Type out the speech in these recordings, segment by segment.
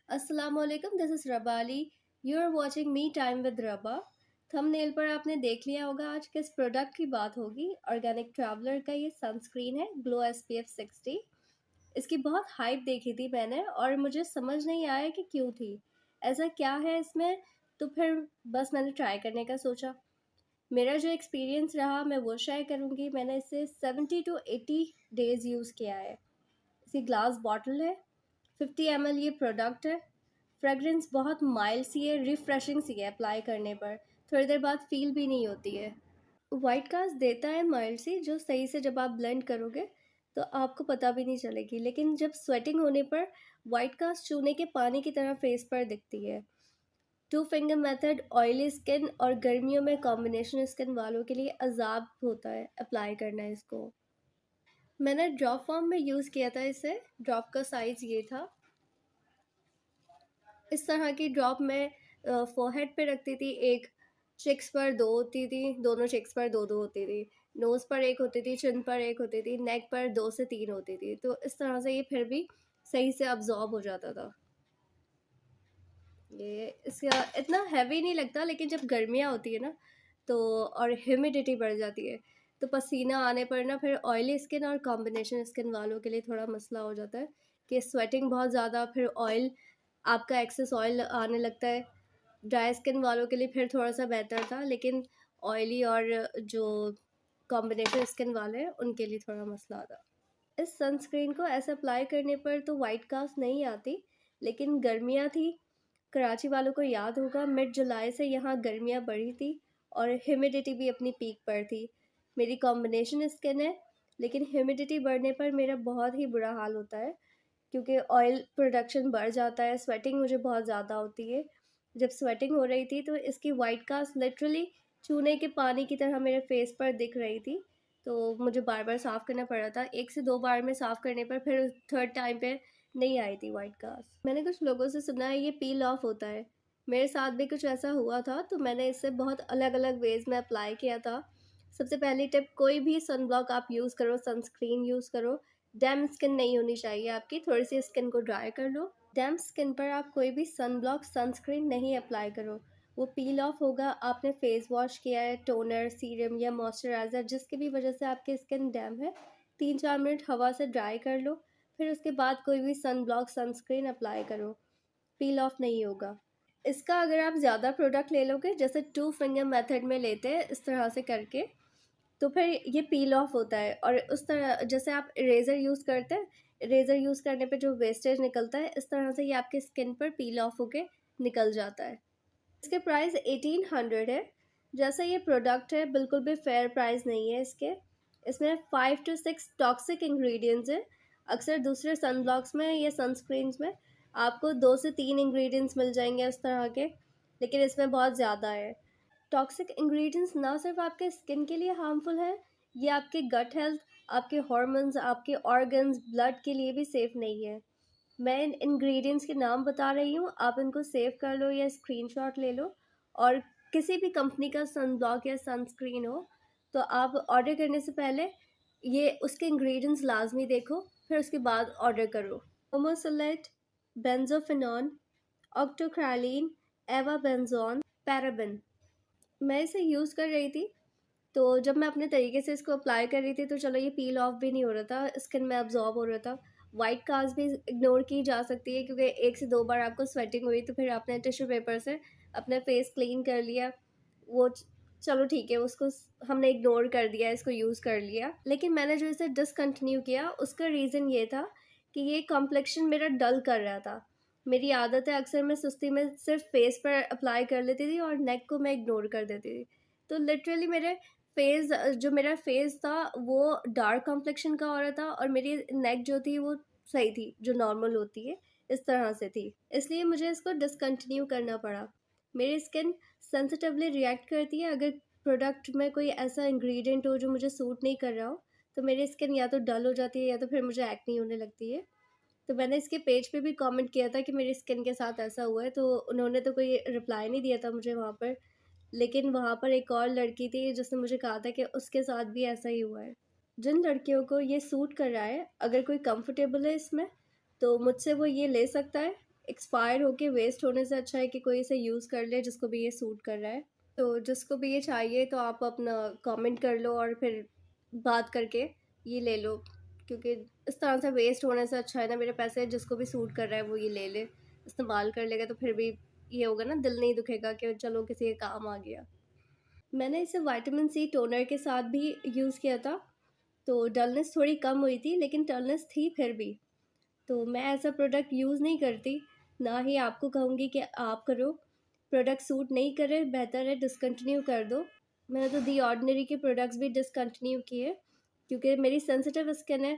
अस्सलामुअलैकुम, this is Rabali. You are watching me time with Raba. Thumbnail पर आपने देख लिया होगा आज किस प्रोडक्ट की बात होगी। ऑर्गेनिक ट्रैवलर का ये सनस्क्रीन है, ग्लो SPF 60। इसकी बहुत हाइप देखी थी मैंने और मुझे समझ नहीं आया कि क्यों थी, ऐसा क्या है इसमें। तो फिर बस मैंने ट्राई करने का सोचा। मेरा जो एक्सपीरियंस रहा मैं वो शेयर करूँगी। मैंने इसे 70 to 80 डेज़ यूज़ किया है। इसकी ग्लास बॉटल है, 50 ml ये प्रोडक्ट है। फ्रेगरेंस बहुत माइल्ड सी है, रिफ्रेशिंग सी है। अप्लाई करने पर थोड़ी देर बाद फील भी नहीं होती है। वाइट कास्ट देता है माइल्ड सी, जो सही से जब आप ब्लेंड करोगे तो आपको पता भी नहीं चलेगी, लेकिन जब स्वेटिंग होने पर वाइट कास्ट चूने के पानी की तरह फेस पर दिखती है। Two finger method oily skin और गर्मियों में कॉम्बिनेशन स्किन वालों के लिए अजाब होता है अप्लाई करना है इसको। मैंने ड्रॉप फॉर्म में यूज़ किया था इसे। ड्रॉप का साइज़ ये था। इस तरह की ड्रॉप मैं फोरहेड पे रखती थी। एक चिक्स पर दो होती थी, दोनों चिक्स पर दो दो होती थी। नोज़ पर एक होती थी, चिन पर एक होती थी, नेक पर 2 से 3 होती थी। तो इस तरह से ये फिर भी सही से अब्जॉर्ब हो जाता था। ये इसका इतना हैवी नहीं लगता, लेकिन जब गर्मियाँ होती है ना तो और ह्यूमिडिटी बढ़ जाती है तो पसीना आने पर ना फिर ऑयली स्किन और कॉम्बिनेशन स्किन वालों के लिए थोड़ा मसला हो जाता है कि स्वेटिंग बहुत ज़्यादा, फिर ऑयल, आपका एक्सेस ऑयल आने लगता है। ड्राई स्किन वालों के लिए फिर थोड़ा-सा बेहतर था, लेकिन ऑयली और जो कॉम्बिनेशन स्किन वाले हैं, उनके लिए थोड़ा मसला था। इस सनस्क्रीन को ऐसे अप्लाई करने पर तो वाइट कास्ट नहीं आती, लेकिन गर्मियाँ थी। कराची वालों को याद होगा मिड जुलाई से यहाँ गर्मियाँ बढ़ी थी और ह्यूमिडिटी भी अपनी पीक पर थी। मेरी कॉम्बिनेशन स्किन है, लेकिन ह्यूमिडिटी बढ़ने पर मेरा बहुत ही बुरा हाल होता है, क्योंकि ऑयल प्रोडक्शन बढ़ जाता है, स्वेटिंग मुझे बहुत ज़्यादा होती है। जब स्वेटिंग हो रही थी तो इसकी वाइट कास्ट लिटरली चूने के पानी की तरह मेरे फेस पर दिख रही थी। तो मुझे बार बार साफ़ करना पड़ रहा था। 1 से 2 बार में साफ़ करने पर फिर थर्ड टाइम पे नहीं आई थी वाइट कास्ट। मैंने कुछ लोगों से सुना है ये पील ऑफ होता है। मेरे साथ भी कुछ ऐसा हुआ था, तो मैंने इसे बहुत अलग अलग वेज़ में अप्लाई किया था। सबसे पहली टिप, कोई भी सन ब्लॉक आप यूज़ करो, सनस्क्रीन यूज़ करो, डैम्प स्किन नहीं होनी चाहिए आपकी। थोड़ी सी स्किन को ड्राई कर लो। डैम्प स्किन पर आप कोई भी सन ब्लॉक सनस्क्रीन नहीं अप्लाई करो, वो पील ऑफ होगा। आपने फेस वॉश किया है, टोनर, सीरम या मॉइस्चराइज़र, जिसकी भी वजह से आपकी स्किन डैम्प है, 3-4 मिनट हवा से ड्राई कर लो। फिर उसके बाद कोई भी सन ब्लॉक सनस्क्रीन अप्लाई करो, पील ऑफ नहीं होगा। इसका अगर आप ज़्यादा प्रोडक्ट ले लोगे, जैसे 2 फिंगर मेथड में लेते हैं इस तरह से करके, तो फिर ये पील ऑफ होता है। और उस तरह जैसे आप इरेज़र यूज़ करते हैं, इरेज़र यूज़ करने पे जो वेस्टेज निकलता है, इस तरह से ये आपके स्किन पर पील ऑफ होके निकल जाता है। इसके प्राइस 1800 है। जैसा ये प्रोडक्ट है, बिल्कुल भी फेयर प्राइस नहीं है इसके। इसमें 5 to 6 टॉक्सिक इंग्रेडिएंट्स हैं। अक्सर दूसरे सनब्लॉक्स में या सनस्क्रीन्स में आपको 2 से 3 इंग्रेडिएंट्स मिल जाएंगे उस तरह के, लेकिन इसमें बहुत ज़्यादा है। टॉक्सिक इंग्रेडिएंट्स ना सिर्फ आपके स्किन के लिए हार्मफुल है, ये आपके गट हेल्थ, आपके हॉर्मोन्स, आपके ऑर्गन्स, ब्लड के लिए भी सेफ नहीं है। मैं इन इंग्रेडिएंट्स के नाम बता रही हूँ, आप इनको सेव कर लो या स्क्रीनशॉट ले लो। और किसी भी कंपनी का सन ब्लॉक या सनस्क्रीन हो तो आप ऑर्डर करने से पहले ये उसके इंग्रेडिएंट्स लाजमी देखो, फिर उसके बाद ऑर्डर करो। होमोसोलेट, बेंजोफिनॉन, ऑक्टोक्रालीन, एवाबेंजोन, पैराबेन। मैं इसे यूज़ कर रही थी, तो जब मैं अपने तरीके से इसको अप्लाई कर रही थी तो चलो ये पील ऑफ भी नहीं हो रहा था, स्किन में अब्जॉर्ब हो रहा था। वाइट कास्ट भी इग्नोर की जा सकती है, क्योंकि 1 से 2 बार आपको स्वेटिंग हुई तो फिर आपने टिश्यू पेपर से अपना फेस क्लीन कर लिया। वो चलो ठीक है, उसको हमने इग्नोर कर दिया, इसको यूज़ कर लिया। लेकिन मैंने जो इसे डिसकंटिन्यू किया उसका रीज़न ये था कि ये कॉम्प्लेक्शन मेरा डल कर रहा था। मेरी आदत है, अक्सर मैं सुस्ती में सिर्फ फेस पर अप्लाई कर लेती थी और नेक को मैं इग्नोर कर देती थी। तो लिटरली मेरे फेस, जो मेरा फेस था वो डार्क कॉम्प्लेक्शन का हो रहा था और मेरी नेक जो थी वो सही थी, जो नॉर्मल होती है, इस तरह से थी। इसलिए मुझे इसको डिसकंटिन्यू करना पड़ा। मेरी स्किन सेंसिटिवली रिएक्ट करती है अगर प्रोडक्ट में कोई ऐसा इंग्रेडिएंट हो जो मुझे सूट नहीं कर रहा हो, तो मेरी स्किन या तो डल हो जाती है या तो फिर मुझे एक्ने होने लगती है। तो मैंने इसके पेज पे भी कमेंट किया था कि मेरी स्किन के साथ ऐसा हुआ है, तो उन्होंने तो कोई रिप्लाई नहीं दिया था मुझे वहाँ पर। लेकिन वहाँ पर एक और लड़की थी जिसने मुझे कहा था कि उसके साथ भी ऐसा ही हुआ है। जिन लड़कियों को ये सूट कर रहा है, अगर कोई कंफर्टेबल है इसमें, तो मुझसे वो ये ले सकता है। एक्सपायर होके वेस्ट होने से अच्छा है कि कोई इसे यूज़ कर ले जिसको भी ये सूट कर रहा है। तो जिसको भी ये चाहिए तो आप अपना कमेंट कर लो और फिर बात करके ये ले लो, क्योंकि इस तरह से वेस्ट होने से अच्छा है ना, मेरे पैसे जिसको भी सूट कर रहा है वो ये ले ले, इस्तेमाल कर लेगा, तो फिर भी ये होगा ना, दिल नहीं दुखेगा कि चलो किसी के काम आ गया। मैंने इसे विटामिन सी टोनर के साथ भी यूज़ किया था, तो डलनेस थोड़ी कम हुई थी, लेकिन डलनेस थी फिर भी। तो मैं ऐसा प्रोडक्ट यूज़ नहीं करती, ना ही आपको कहूँगी कि आप करो। प्रोडक्ट सूट नहीं करे, बेहतर है डिसकंटिन्यू कर दो। मैंने तो दी ऑर्डिनरी के प्रोडक्ट्स भी डिसकंटिन्यू किए, क्योंकि मेरी सेंसिटिव स्किन है,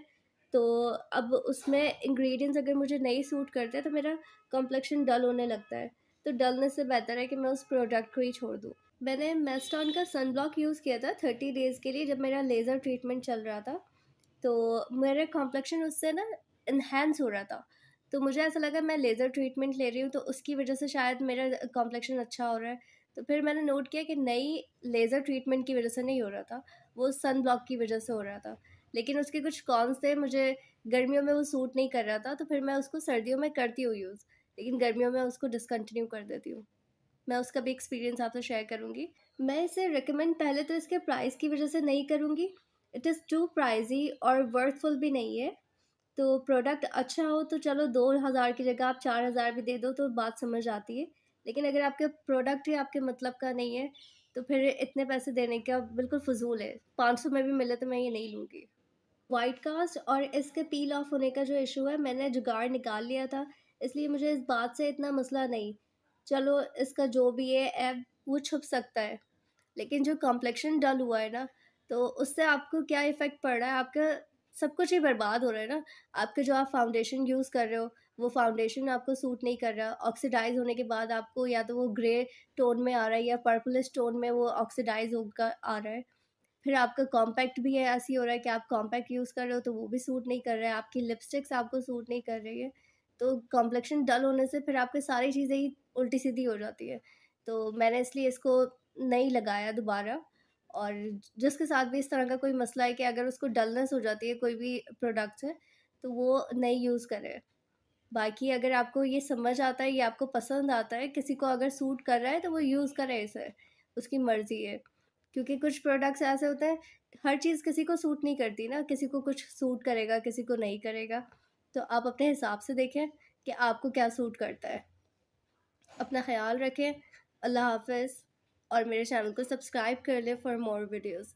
तो अब उसमें इंग्रेडिएंट्स अगर मुझे नहीं सूट करते हैं तो मेरा कॉम्प्लेक्शन डल होने लगता है। तो डलनेस से बेहतर है कि मैं उस प्रोडक्ट को ही छोड़ दूँ। मैंने मेस्टॉन का सन ब्लॉक यूज़ किया था 30 डेज़ के लिए, जब मेरा लेज़र ट्रीटमेंट चल रहा था। तो मेरा कॉम्प्लेक्शन उससे ना इन्हेंस हो रहा था। तो मुझे ऐसा लगा मैं लेज़र ट्रीटमेंट ले रही हूँ तो उसकी वज़ह से शायद मेरा कॉम्प्लेक्शन अच्छा हो रहा है। तो फिर मैंने नोट किया कि नहीं, लेज़र ट्रीटमेंट की वज़ह से नहीं हो रहा था, वो सन ब्लॉक की वज़ह से हो रहा था। लेकिन उसके कुछ कॉन्स थे, मुझे गर्मियों में वो सूट नहीं कर रहा था, तो फिर मैं उसको सर्दियों में करती हूँ यूज़, लेकिन गर्मियों में उसको डिसकंटिन्यू कर देती हूँ। मैं उसका भी एक्सपीरियंस आपसे शेयर करूँगी। मैं इसे रिकमेंड पहले तो इसके प्राइस की वजह से नहीं करूँगी। इट इज़ टू प्राइज़ी और वर्थफुल भी नहीं है। तो प्रोडक्ट अच्छा हो तो चलो 2000 की जगह आप 4000 भी दे दो तो बात समझ आती है। लेकिन अगर आपके प्रोडक्ट ही आपके मतलब का नहीं है, तो फिर इतने पैसे देने का बिल्कुल फ़िज़ूल है। 500 में भी मिले तो मैं ये नहीं लूँगी। व्हाइट कास्ट और इसके पील ऑफ होने का जो इशू है, मैंने जुगाड़ निकाल लिया था, इसलिए मुझे इस बात से इतना मसला नहीं। चलो इसका जो भी है ऐब वो छुप सकता है, लेकिन जो कॉम्प्लेक्शन डल हुआ है ना, तो उससे आपको क्या इफ़ेक्ट पड़ रहा है, आपका सब कुछ ही बर्बाद हो रहा है ना। आपके जो आप फाउंडेशन यूज़ कर रहे हो, वो फाउंडेशन आपको सूट नहीं कर रहा, ऑक्सीडाइज़ होने के बाद आपको या तो वो ग्रे टोन में आ रहा है या पर्पलिश टोन में वो ऑक्सीडाइज़ होकर आ रहा है। फिर आपका कॉम्पैक्ट भी है, ऐसे ही हो रहा है कि आप कॉम्पैक्ट यूज़ कर रहे हो तो वो भी सूट नहीं कर रहा है, आपकी लिपस्टिक्स आपको सूट नहीं कर रही है। तो कॉम्प्लेक्शन डल होने से फिर आपकी सारी चीज़ें ही उल्टी-सीधी हो जाती है। तो मैंने इसलिए इसको नहीं लगाया दोबारा। और जिसके साथ भी इस तरह का कोई मसला है कि अगर उसको डलनेस हो जाती है कोई भी प्रोडक्ट से, तो वो नहीं यूज़ करे। बाकी अगर आपको ये समझ आता है, ये आपको पसंद आता है, किसी को अगर सूट कर रहा है तो वो यूज़ करे इसे, उसकी मर्ज़ी है। क्योंकि कुछ प्रोडक्ट्स ऐसे होते हैं, हर चीज़ किसी को सूट नहीं करती ना, किसी को कुछ सूट करेगा, किसी को नहीं करेगा। तो आप अपने हिसाब से देखें कि आपको क्या सूट करता है। अपना ख़्याल रखें। अल्लाह हाफ़िज़। और मेरे चैनल को सब्सक्राइब कर लें फॉर मोर वीडियोज़।